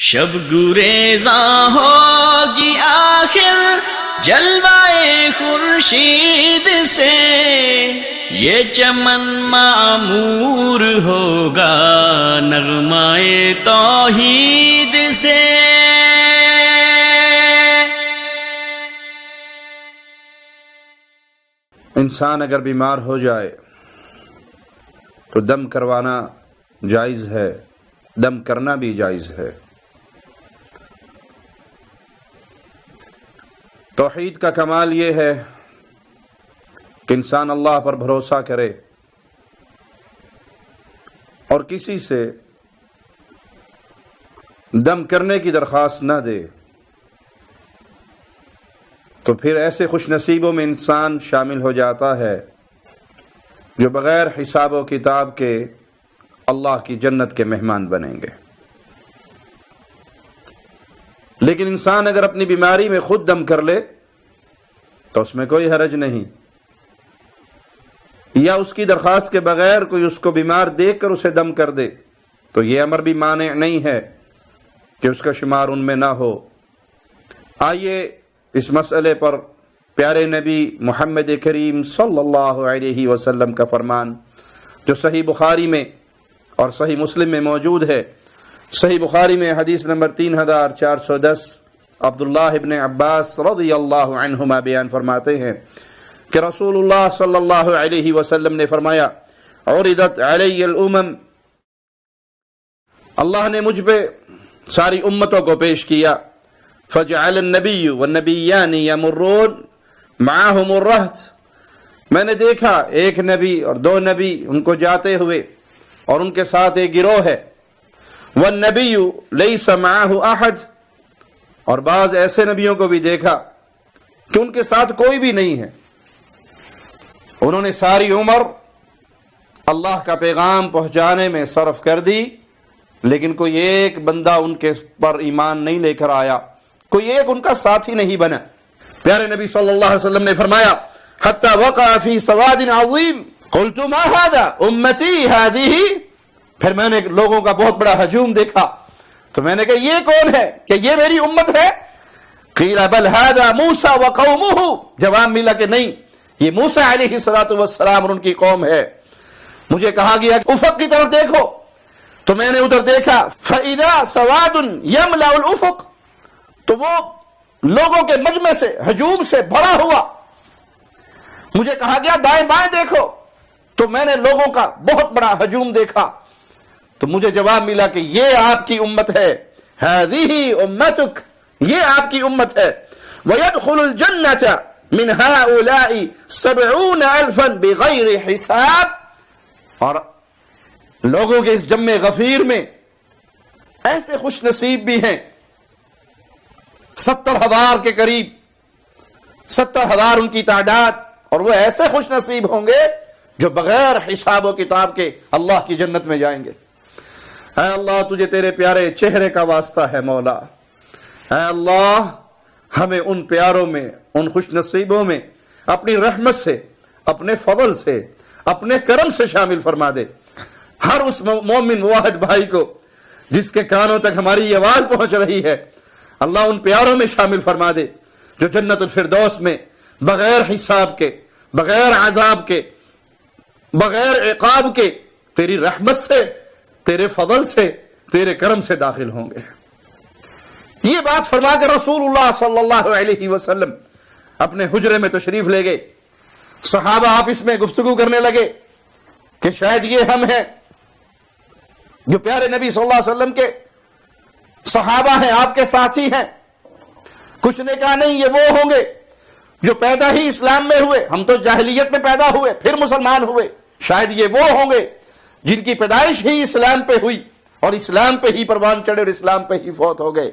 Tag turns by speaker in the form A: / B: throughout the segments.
A: شب گریزاں ہوگی آخر جلوائے خورشید سے، یہ چمن معمور ہوگا نغمائے توحید سے۔
B: انسان اگر بیمار ہو جائے تو دم کروانا جائز ہے، دم کرنا بھی جائز ہے۔ توحید کا کمال یہ ہے کہ انسان اللہ پر بھروسہ کرے اور کسی سے دم کرنے کی درخواست نہ دے، تو پھر ایسے خوش نصیبوں میں انسان شامل ہو جاتا ہے جو بغیر حساب و کتاب کے اللہ کی جنت کے مہمان بنیں گے۔ لیکن انسان اگر اپنی بیماری میں خود دم کر لے تو اس میں کوئی حرج نہیں، یا اس کی درخواست کے بغیر کوئی اس کو بیمار دیکھ کر اسے دم کر دے تو یہ امر بھی مانع نہیں ہے کہ اس کا شمار ان میں نہ ہو۔ آئیے اس مسئلے پر پیارے نبی محمد کریم صلی اللہ علیہ وسلم کا فرمان جو صحیح بخاری میں اور صحیح مسلم میں موجود ہے۔ صحیح بخاری میں حدیث نمبر 3410 عبداللہ ابن عباس رضی اللہ عنہما بیان فرماتے ہیں کہ رسول اللہ صلی اللہ علیہ وسلم نے فرمایا، عرضت علی الامم، اللہ نے مجھ پہ ساری امتوں کو پیش کیا، فجعل النبی والنبیان یمرون معاہم الرہط، میں نے دیکھا ایک نبی اور دو نبی ان کو جاتے ہوئے اور ان کے ساتھ ایک گروہ ہے، والنبی لیس معاہ احد، اور بعض ایسے نبیوں کو بھی دیکھا کہ ان کے ساتھ کوئی بھی نہیں ہے، انہوں نے ساری عمر اللہ کا پیغام پہنچانے میں صرف کر دی لیکن کوئی ایک بندہ ان کے پر ایمان نہیں لے کر آیا، کوئی ایک ان کا ساتھی نہیں بنا۔ پیارے نبی صلی اللہ علیہ وسلم نے فرمایا، حتی وقع فی سواد عظیم قلت ما هذا امتی هذه، پھر میں نے لوگوں کا بہت بڑا ہجوم دیکھا تو میں نے کہا یہ کون ہے، کہ یہ میری امت ہے؟ قیل بل هذا موسیٰ وقومه، جواب ملا کہ نہیں، یہ موسیٰ علیہ السلام اور ان کی قوم ہے۔ مجھے کہا گیا کہ افق کی طرف دیکھو تو میں نے ادھر دیکھا، فَإِذَا سَوَادٌ يَمْلَأُ الْأُفُقَ، تو وہ لوگوں کے مجمع سے ہجوم سے بھرا ہوا۔ مجھے کہا گیا دائیں بائیں دیکھو تو میں نے لوگوں کا بہت بڑا ہجوم دیکھا، تو مجھے جواب ملا کہ یہ آپ کی امت ہے، هَذِهِ أُمَّتُكَ، یہ آپ کی امت ہے۔ وَيَدْخُلُ الْجَنَّةَ مِنْ هَؤُلَاءِ 70,000 بِغَيْرِ حساب، اور لوگوں کے اس جمع غفیر میں ایسے خوش نصیب بھی ہیں 70,000 کے قریب، 70,000 ان کی تعداد، اور وہ ایسے خوش نصیب ہوں گے جو بغیر حساب و کتاب کے اللہ کی جنت میں جائیں گے۔ اے اللہ تجھے تیرے پیارے چہرے کا واسطہ ہے مولا، اے اللہ ہمیں ان پیاروں میں، ان خوش نصیبوں میں اپنی رحمت سے، اپنے فضل سے، اپنے کرم سے شامل فرما دے۔ ہر اس مومن واحد بھائی کو جس کے کانوں تک ہماری یہ آواز پہنچ رہی ہے، اللہ ان پیاروں میں شامل فرما دے جو جنت الفردوس میں بغیر حساب کے، بغیر عذاب کے، بغیر عقاب کے تیری رحمت سے، تیرے فضل سے، تیرے کرم سے داخل ہوں گے۔ یہ بات فرما کر رسول اللہ صلی اللہ علیہ وسلم اپنے حجرے میں تشریف لے گئے۔ صحابہ آپس میں گفتگو کرنے لگے کہ شاید یہ ہم ہیں جو پیارے نبی صلی اللہ علیہ وسلم کے صحابہ ہیں، آپ کے ساتھی ہیں۔ کچھ نے کہا نہیں، یہ وہ ہوں گے جو پیدا ہی اسلام میں ہوئے، ہم تو جاہلیت میں پیدا ہوئے پھر مسلمان ہوئے، شاید یہ وہ ہوں گے جن کی پیدائش ہی اسلام پہ ہوئی اور اسلام پہ ہی پروان چڑھے اور اسلام پہ ہی فوت ہو گئے۔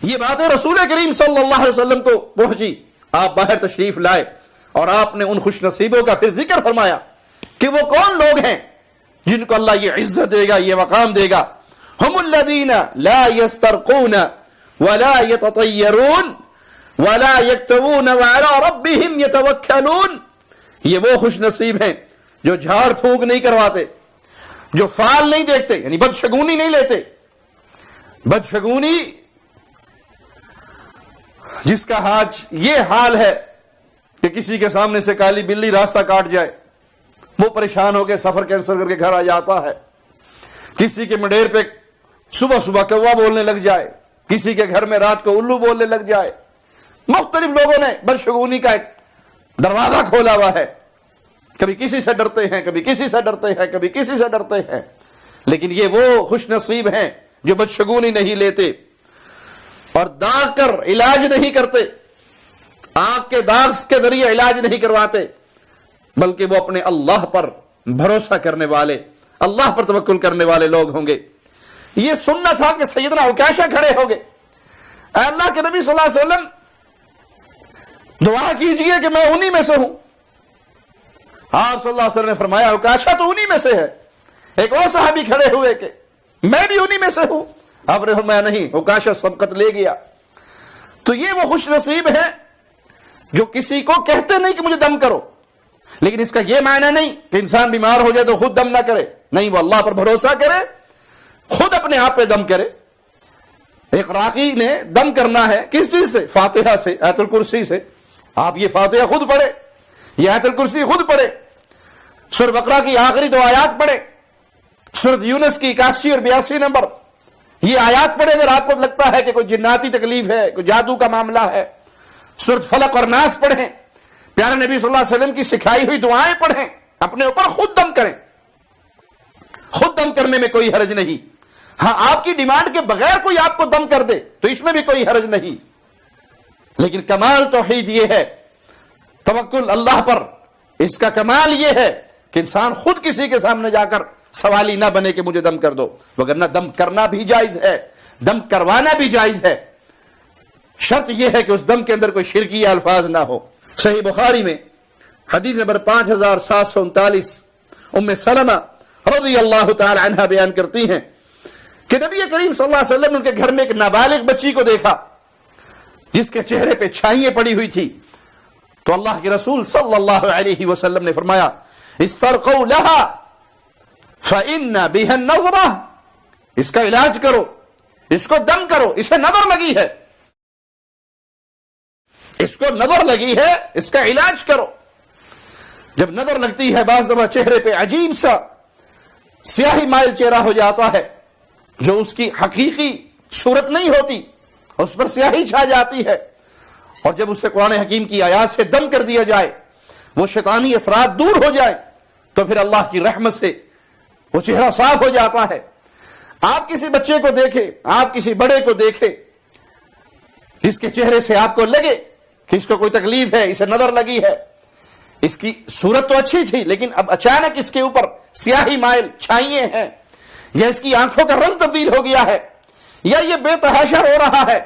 B: یہ باتیں رسول کریم صلی اللہ علیہ وسلم کو پہنچی، آپ باہر تشریف لائے اور آپ نے ان خوش نصیبوں کا پھر ذکر فرمایا کہ وہ کون لوگ ہیں جن کو اللہ یہ عزت دے گا، یہ مقام دے گا۔ ہم الذین لا یسترقون ولا یتطیرون ولا یکتوون وعلی ربہم یتوکلون، یہ وہ خوش نصیب ہیں جو جھاڑ پھونک نہیں کرواتے، جو فال نہیں دیکھتے یعنی بدشگونی نہیں لیتے، بدشگونی جس کا آج یہ حال ہے کہ کسی کے سامنے سے کالی بلی راستہ کاٹ جائے، وہ پریشان ہو کے سفر کینسل کر کے گھر آ جاتا ہے۔ کسی کے منڈیر پہ صبح صبح کوا بولنے لگ جائے، کسی کے گھر میں رات کو الو بولنے لگ جائے۔ مختلف لوگوں نے بدشگونی کا ایک دروازہ کھولا ہوا ہے، کبھی کسی سے ڈرتے ہیں، کبھی کسی سے ڈرتے ہیں، کبھی کسی سے ڈرتے ہیں، لیکن یہ وہ خوش نصیب ہیں جو بدشگونی نہیں لیتے اور داغ کر علاج نہیں کرتے، آنکھ کے داغ کے ذریعے علاج نہیں کرواتے، بلکہ وہ اپنے اللہ پر بھروسہ کرنے والے، اللہ پر توکل کرنے والے لوگ ہوں گے۔ یہ سننا تھا کہ سیدنا عکاشہ کھڑے ہو گئے، اے اللہ کے نبی صلی اللہ علیہ وسلم دعا کیجئے کہ میں انہی میں سے ہوں۔ آپ صلی اللہ علیہ وسلم نے فرمایا عکاشہ تو انہی میں سے ہے۔ ایک اور صحابی کھڑے ہوئے کہ میں بھی انہی میں سے ہوں۔ آپ نے فرمایا نہیں، عکاشہ سبقت لے گیا۔ تو یہ وہ خوش نصیب ہیں جو کسی کو کہتے نہیں کہ مجھے دم کرو، لیکن اس کا یہ معنی نہیں کہ انسان بیمار ہو جائے تو خود دم نہ کرے، نہیں، وہ اللہ پر بھروسہ کرے، خود اپنے آپ پہ دم کرے۔ ایک راقی نے دم کرنا ہے کس چیز سے؟ فاتحہ سے، آیت الکرسی سے۔ آپ یہ فاتحہ خود پڑھے، یہ آیت الکرسی خود پڑھے، سورہ بقرہ کی آخری 2 آیات پڑھے، سورہ یونس کی 81 اور 82 نمبر، یہ آیات پڑھے اگر آپ کو لگتا ہے کہ کوئی جناتی تکلیف ہے، کوئی جادو کا معاملہ ہے۔ سورہ فلق اور ناس پڑھیں، پیارے نبی صلی اللہ علیہ وسلم کی سکھائی ہوئی دعائیں پڑھیں، اپنے اوپر خود دم کریں۔ خود دم کرنے میں کوئی حرج نہیں، ہاں آپ کی ڈیمانڈ کے بغیر کوئی آپ کو دم کر دے تو اس میں بھی کوئی حرج نہیں، لیکن کمال توحید یہ ہے، توکل اللہ پر، اس کا کمال یہ ہے کہ انسان خود کسی کے سامنے جا کر سوالی نہ بنے کہ مجھے دم کر دو، وگرنہ دم کرنا بھی جائز ہے، دم کروانا بھی جائز ہے، شرط یہ ہے کہ اس دم کے اندر کوئی شرکی الفاظ نہ ہو۔ صحیح بخاری میں حدیث نمبر 5739 ام سلمہ رضی اللہ تعالی عنہ بیان کرتی ہیں کہ نبی کریم صلی اللہ علیہ وسلم نے ان کے گھر میں ایک نابالغ بچی کو دیکھا جس کے چہرے پہ چھائیاں پڑی ہوئی تھی، تو اللہ کے رسول صلی اللہ علیہ وسلم نے فرمایا استرقوا لها فإن بها النظرة، اس کا علاج کرو، اس کو دم کرو، اسے نظر لگی ہے، اس کو نظر لگی ہے، اس کا علاج کرو۔ جب نظر لگتی ہے بعض دفعہ چہرے پہ عجیب سا سیاہی مائل چہرہ ہو جاتا ہے جو اس کی حقیقی صورت نہیں ہوتی، اس پر سیاہی چھا جاتی ہے، اور جب اسے قرآن حکیم کی آیات سے دم کر دیا جائے، وہ شیطانی اثرات دور ہو جائے، تو پھر اللہ کی رحمت سے وہ چہرہ صاف ہو جاتا ہے۔ آپ کسی بچے کو دیکھیں، آپ کسی بڑے کو دیکھیں جس کے چہرے سے آپ کو لگے کہ اس کو کوئی تکلیف ہے، اسے نظر لگی ہے، اس کی صورت تو اچھی تھی لیکن اب اچانک اس کے اوپر سیاہی مائل چھائیے ہیں، یا اس کی آنکھوں کا رنگ تبدیل ہو گیا ہے، یا یہ بے تحاشا رو رہا ہے،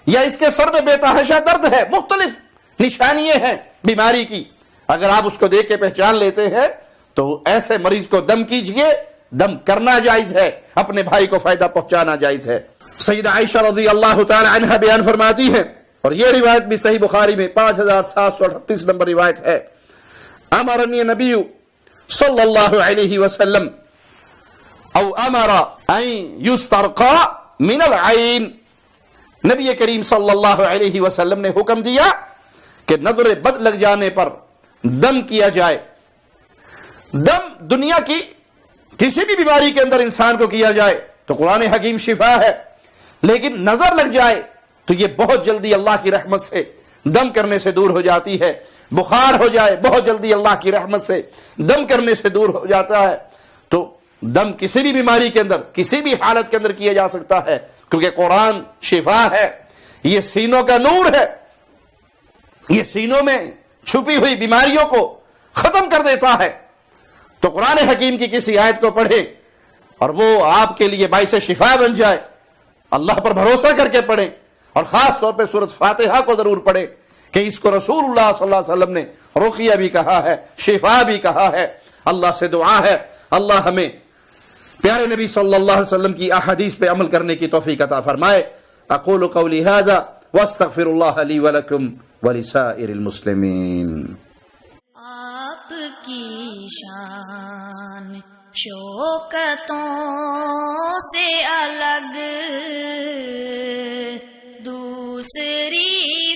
B: یا اس کے سر میں بے تحاشا درد ہے، مختلف نشانیاں ہیں بیماری کی، اگر آپ اس کو دیکھ کے پہچان لیتے ہیں تو ایسے مریض کو دم کیجئے، دم کرنا جائز ہے، اپنے بھائی کو فائدہ پہنچانا جائز ہے۔ سیدہ عائشہ رضی اللہ تعالی عنہ بیان فرماتی ہیں، اور یہ روایت بھی صحیح بخاری میں 5738 نمبر روایت ہے، امرنی نبی صلی اللہ علیہ وسلم او امر ان یسترقى من العین، نبی کریم صلی اللہ علیہ وسلم نے حکم دیا کہ نظر بد لگ جانے پر دم کیا جائے۔ دم دنیا کی کسی بھی بیماری کے اندر انسان کو کیا جائے تو قرآن حکیم شفا ہے، لیکن نظر لگ جائے تو یہ بہت جلدی اللہ کی رحمت سے دم کرنے سے دور ہو جاتی ہے۔ بخار ہو جائے بہت جلدی اللہ کی رحمت سے دم کرنے سے دور ہو جاتا ہے۔ تو دم کسی بھی بیماری کے اندر، کسی بھی حالت کے اندر کیا جا سکتا ہے، کیونکہ قرآن شفا ہے، یہ سینوں کا نور ہے، یہ سینوں میں چھپی ہوئی بیماریوں کو ختم کر دیتا ہے۔ تو قرآن حکیم کی کسی آیت کو پڑھے اور وہ آپ کے لیے باعث شفا بن جائے، اللہ پر بھروسہ کر کے پڑھیں، اور خاص طور پہ سورۃ فاتحہ کو ضرور پڑھیں کہ اس کو رسول اللہ صلی اللہ علیہ وسلم نے رقیہ بھی کہا ہے، شفا بھی کہا ہے۔ اللہ سے دعا ہے اللہ ہمیں پیارے نبی صلی اللہ علیہ وسلم کی احادیث پہ عمل کرنے کی توفیق عطا فرمائے۔ اقول قولی ھذا واستغفر اللہ لی ولکم ولسائر المسلمین۔
C: آپ کی شان شوکتوں سے الگ دوسری